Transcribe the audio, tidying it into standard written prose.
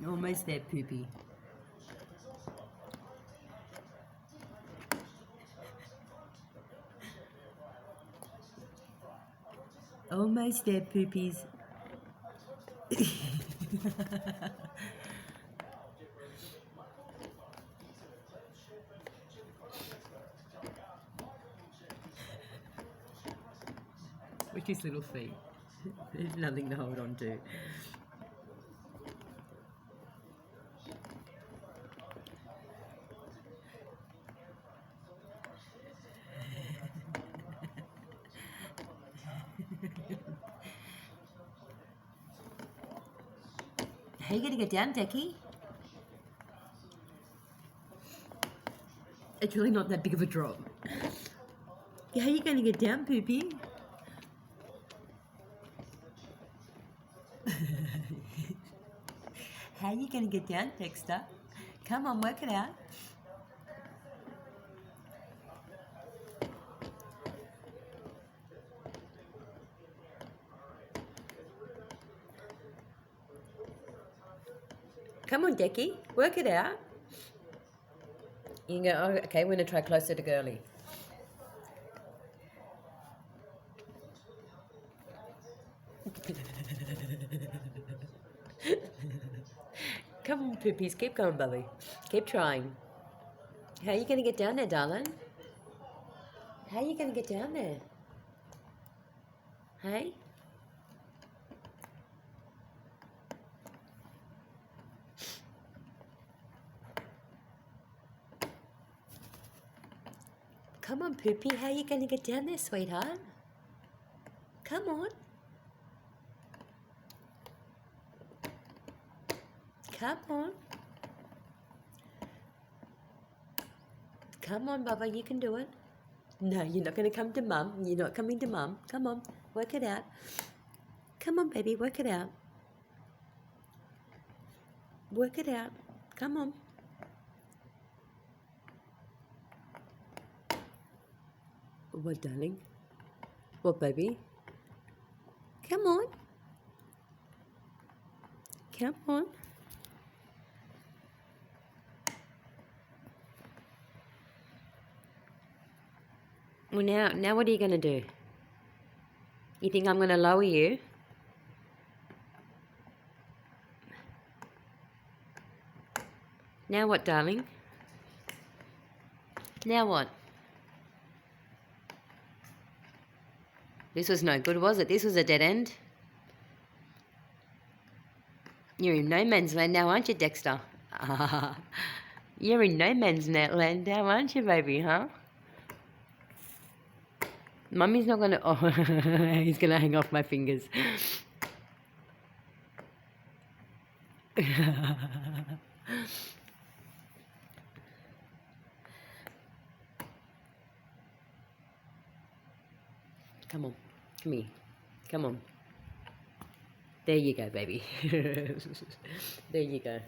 Almost there, Poopy. Almost there, Poopies. With his little feet. There's nothing to hold on to. How are you going to get down, Decky? It's really not that big of a drop. How are you going to get down, Poopy? How are you going to get down, Dexter? Come on, work it out. Come on, Decky, work it out. You can go, oh, okay, we're going to try closer to girly. Come on, Poopies, keep going, Bubby. Keep trying. How are you going to get down there, darling? How are you going to get down there? Hey? Come on, Poopy, how are you going to get down there, sweetheart? Come on. Come on. Come on, Bubba, you can do it. No, you're not going to come to Mum. You're not coming to Mum. Come on, work it out. Come on, baby, work it out. Work it out. Come on. What, darling? What, baby? Come on. Come on. Well, now what are you going to do? You think I'm going to lower you? Now what, darling? Now what? This was no good, was it? This was a dead end. You're in no man's land now, aren't you, Dexter? You're in no man's land now, aren't you, baby, huh? Mummy's not going to... Oh, he's going to hang off my fingers. Come on. Come here. Come on. There you go, baby. There you go.